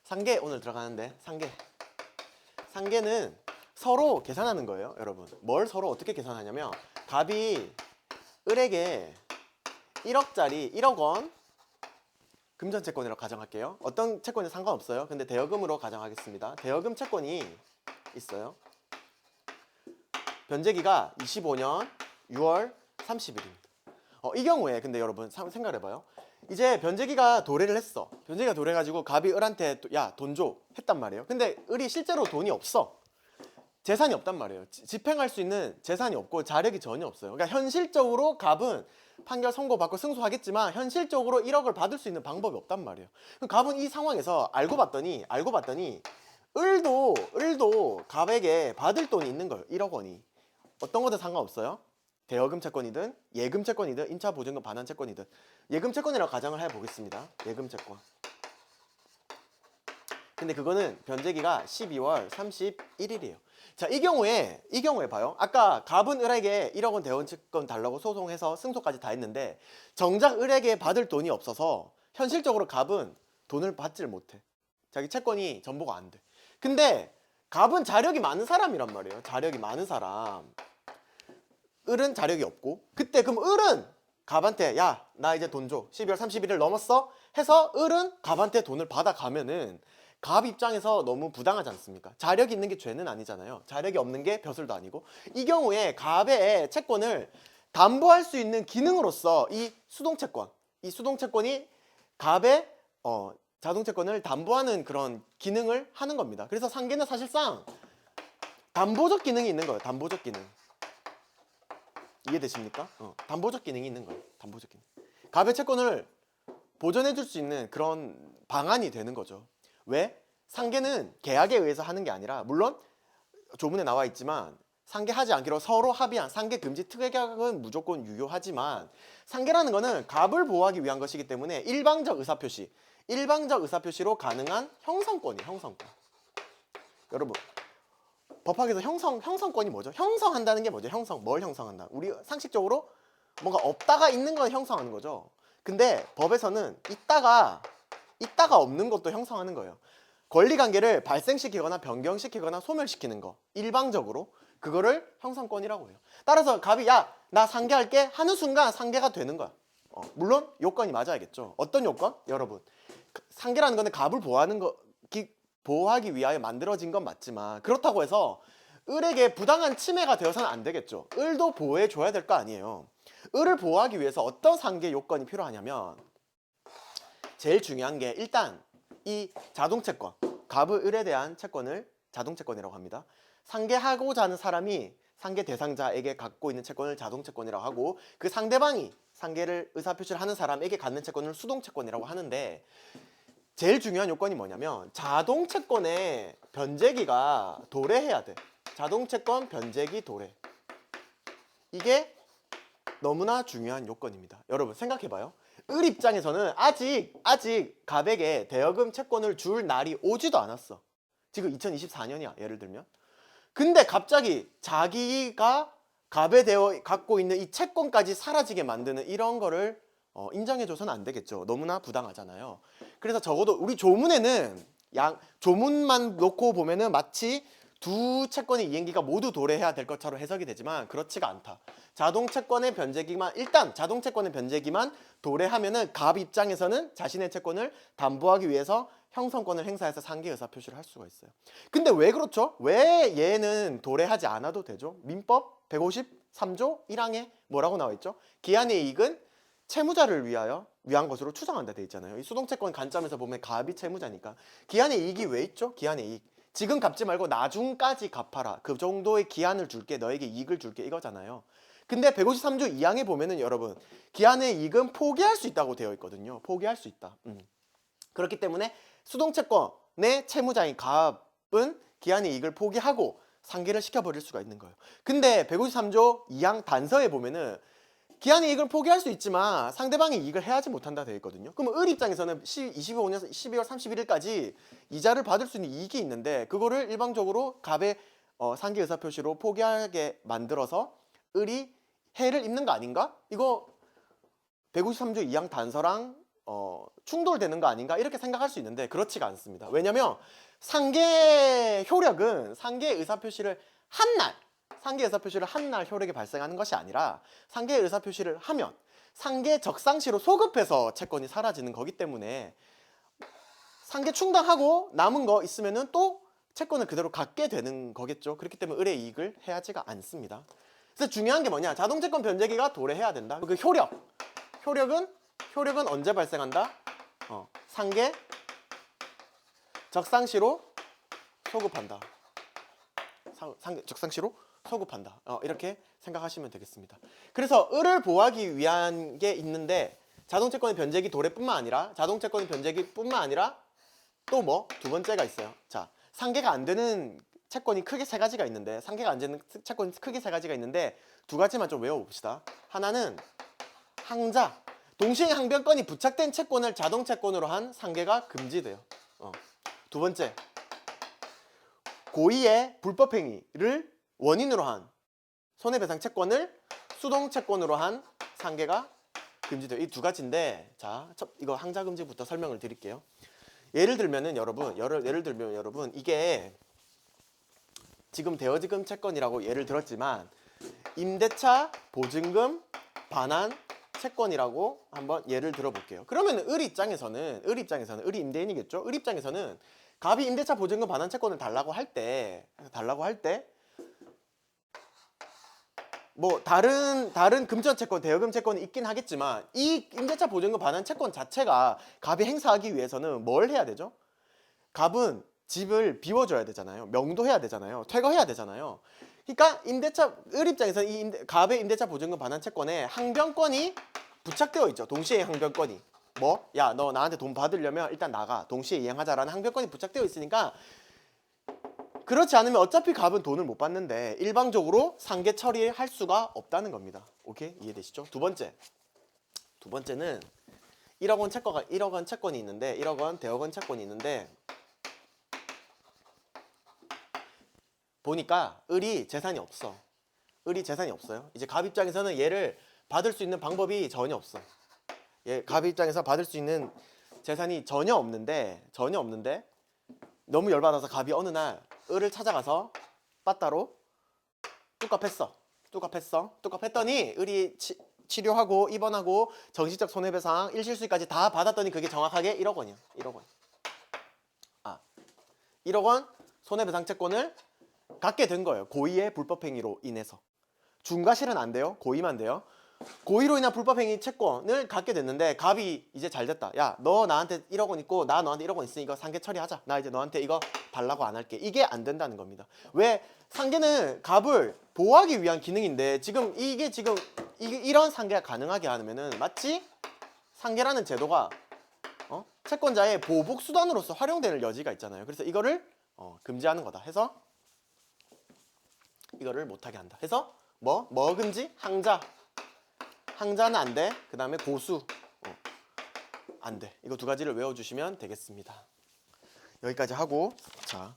상계 오늘 들어가는데 상계는 서로 계산하는 거예요, 여러분. 뭘 서로 어떻게 계산하냐면 갑이 을에게 1억짜리 1억 원 금전 채권이라고 가정할게요. 어떤 채권이 상관없어요. 근데 대여금으로 가정하겠습니다. 대여금 채권이 있어요. 변제기가 25년 6월 30일입니다. 이 경우에 근데 여러분 생각해봐요. 이제 변제기가 도래를 했어. 변제기가 도래해가지고 갑이 을한테 야, 돈 줘 했단 말이에요. 근데 을이 실제로 돈이 없어. 재산이 없단 말이에요. 집행할 수 있는 재산이 없고 자력이 전혀 없어요. 그러니까 현실적으로 갑은 판결 선고받고 승소하겠지만 현실적으로 1억을 받을 수 있는 방법이 없단 말이에요. 그럼 갑은 이 상황에서 알고 봤더니 을도 갑에게 받을 돈이 있는 거예요. 1억 원이. 어떤 거든 상관없어요. 대여금 채권이든 예금 채권이든 임차 보증금 반환 채권이든 예금 채권이라고 가정을 해보겠습니다. 예금 채권. 근데 그거는 변제기가 12월 31일이에요. 자, 이 경우에 봐요. 아까 갑은 을에게 1억 원 대원 채권 달라고 소송해서 승소까지 다 했는데 정작 을에게 받을 돈이 없어서 현실적으로 갑은 돈을 받질 못해. 자기 채권이 전부가 안 돼. 근데 갑은 자력이 많은 사람이란 말이에요. 자력이 많은 사람. 을은 자력이 없고 그때 그럼 을은 갑한테 야, 나 이제 돈 줘. 12월 31일 넘었어? 해서 을은 갑한테 돈을 받아가면은 갑 입장에서 너무 부당하지 않습니까? 자력이 있는 게 죄는 아니잖아요. 자력이 없는 게 벼슬도 아니고. 이 경우에 갑의 채권을 담보할 수 있는 기능으로서 이 수동채권이 갑의 자동채권을 담보하는 그런 기능을 하는 겁니다. 그래서 상계는 사실상 담보적 기능이 있는 거예요. 담보적 기능. 이해되십니까? 담보적 기능이 있는 거예요. 담보적 기능. 갑의 채권을 보존해 줄 수 있는 그런 방안이 되는 거죠. 왜? 상계는 계약에 의해서 하는 게 아니라 물론 조문에 나와 있지만 상계하지 않기로 서로 합의한 상계 금지 특약은 무조건 유효하지만 상계라는 거는 갑을 보호하기 위한 것이기 때문에 일방적 의사표시로 가능한 형성권이에요. 형성권. 여러분 법학에서 형성권이 뭐죠? 형성한다는 게 뭐죠? 뭘 형성한다? 우리 상식적으로 뭔가 없다가 있는 건 형성하는 거죠. 근데 법에서는 있다가 없는 것도 형성하는 거예요. 권리관계를 발생시키거나 변경시키거나 소멸시키는 거 일방적으로 그거를 형성권이라고 해요. 따라서 갑이 야, 나 상계할게 하는 순간 상계가 되는 거야. 물론 요건이 맞아야겠죠. 어떤 요건? 여러분 상계라는 거는 갑을 보호하기 위하여 만들어진 건 맞지만 그렇다고 해서 을에게 부당한 침해가 되어서는 안 되겠죠. 을도 보호해 줘야 될 거 아니에요. 을을 보호하기 위해서 어떤 상계 요건이 필요하냐면 제일 중요한 게 일단 이 자동채권, 갑의 을에 대한 채권을 자동채권이라고 합니다. 상계하고자 하는 사람이 상계 대상자에게 갖고 있는 채권을 자동채권이라고 하고 그 상대방이 상계를 의사표시를 하는 사람에게 갖는 채권을 수동채권이라고 하는데 제일 중요한 요건이 뭐냐면 자동채권의 변제기가 도래해야 돼. 자동채권 변제기 도래. 이게 너무나 중요한 요건입니다. 여러분 생각해봐요. 을 입장에서는 아직 갑에게 대여금 채권을 줄 날이 오지도 않았어. 지금 2024년이야 예를 들면. 근데 갑자기 자기가 갑에 갖고 있는 이 채권까지 사라지게 만드는 이런 거를 인정해줘서는 안 되겠죠. 너무나 부당하잖아요. 그래서 적어도 우리 조문에는 조문만 놓고 보면은 마치 두 채권의 이행기가 모두 도래해야 될 것처럼 해석이 되지만 그렇지가 않다. 자동채권의 변제기만 도래하면은 갑 입장에서는 자신의 채권을 담보하기 위해서 형성권을 행사해서 상계 의사표시를 할 수가 있어요. 근데 왜 그렇죠? 왜 얘는 도래하지 않아도 되죠? 민법 153조 1항에 뭐라고 나와 있죠? 기한의 이익은 채무자를 위한 것으로 추정한다 돼 있잖아요. 이 수동채권 관점에서 보면 갑이 채무자니까 기한의 이익이 왜 있죠? 기한의 이익. 지금 갚지 말고 나중까지 갚아라. 그 정도의 기한을 줄게. 너에게 이익을 줄게. 이거잖아요. 근데 153조 2항에 보면은 여러분 기한의 이익은 포기할 수 있다고 되어 있거든요. 포기할 수 있다. 그렇기 때문에 수동채권의 채무자인 갑은 기한의 이익을 포기하고 상계를 시켜버릴 수가 있는 거예요. 근데 153조 2항 단서에 보면은 기한의 이익을 포기할 수 있지만 상대방이 이익을 해야지 못한다 되어 있거든요. 그럼 을 입장에서는 25년 12월 31일까지 이자를 받을 수 있는 이익이 있는데 그거를 일방적으로 갑의 상계 의사표시로 포기하게 만들어서 을이 해를 입는 거 아닌가? 이거 153조 2항 단서랑 충돌되는 거 아닌가 이렇게 생각할 수 있는데 그렇지가 않습니다. 왜냐면 상계 효력은 상계 의사표시를 한 날, 상계 의사표시를 한 날 효력이 발생하는 것이 아니라 상계 의사표시를 하면 상계 적상시로 소급해서 채권이 사라지는 거기 때문에 상계 충당하고 남은 거 있으면은 또 채권을 그대로 갖게 되는 거겠죠. 그렇기 때문에 을의 이익을 해하지가 않습니다. 그래서 중요한 게 뭐냐? 자동채권 변제기가 도래해야 된다. 그 효력은 언제 발생한다? 상계 적상시로 소급한다. 상계 적상시로 소급한다. 이렇게 생각하시면 되겠습니다. 그래서 을을 보호하기 위한 게 있는데 자동채권의 변제기 도래뿐만 아니라 자동채권의 변제기뿐만 아니라 또 뭐 두 번째가 있어요. 자, 상계가 안 되는 채권이 크게 세 가지가 있는데 상계가 안 되는 채권이 크게 세 가지가 있는데 두 가지만 좀 외워봅시다. 하나는 항자, 동시에 항변권이 부착된 채권을 자동채권으로 한 상계가 금지돼요. 두 번째, 고의의 불법행위를 원인으로 한 손해배상 채권을 수동채권으로 한 상계가 금지돼요. 이 두 가지인데 자, 이거 항자 금지부터 설명을 드릴게요. 예를 들면 여러분 이게 지금 대여지금 채권이라고 예를 들었지만 임대차 보증금 반환 채권이라고 한번 예를 들어볼게요. 그러면 을 입장에서는 을이 임대인이겠죠. 을 입장에서는 갑이 임대차 보증금 반환 채권을 달라고 할 때 뭐 다른 금전 채권, 대여금 채권이 있긴 하겠지만 이 임대차 보증금 반환 채권 자체가 갑이 행사하기 위해서는 뭘 해야 되죠? 갑은 집을 비워줘야 되잖아요. 명도해야 되잖아요. 퇴거해야 되잖아요. 그러니까 을 입장에서는 갑의 임대차 보증금 반환 채권에 항변권이 부착되어 있죠. 동시에 항변권이. 뭐? 야, 너 나한테 돈 받으려면 일단 나가. 동시에 이행하자라는 항변권이 부착되어 있으니까 그렇지 않으면 어차피 갑은 돈을 못 받는데 일방적으로 상계 처리할 수가 없다는 겁니다. 오케이? 이해되시죠? 두 번째는 1억 원 채권이 있는데 1억 원 대여억 원 채권이 있는데 보니까 을이 재산이 없어요. 이제 갑 입장에서는 얘를 받을 수 있는 방법이 전혀 없어. 갑 입장에서 받을 수 있는 재산이 전혀 없는데 너무 열받아서 갑이 어느 날 을을 찾아가서 빠따로 뚝갑했더니 을이 치료하고 입원하고 정신적 손해배상 일실수까지 다 받았더니 그게 정확하게 1억 원이야. 1억 원 손해배상 채권을 갖게 된 거예요. 고의의 불법행위로 인해서. 중과실은 안 돼요. 고의만 돼요. 고의로 인한 불법행위 채권을 갖게 됐는데 갑이 이제 잘 됐다. 야, 너 나한테 1억 원 있고 나 너한테 1억 원 있으니 이거 상계 처리하자. 나 이제 너한테 이거 달라고 안 할게. 이게 안 된다는 겁니다. 왜? 상계는 갑을 보호하기 위한 기능인데 지금 이런 상계가 가능하게 하면은 마치 상계라는 제도가 채권자의 보복 수단으로서 활용되는 여지가 있잖아요. 그래서 이거를 금지하는 거다 해서 이거를 못하게 한다 해서 뭐 금지? 항자는 안 돼. 그 다음에 고수 안 돼. 이거 두 가지를 외워주시면 되겠습니다. 여기까지 하고 자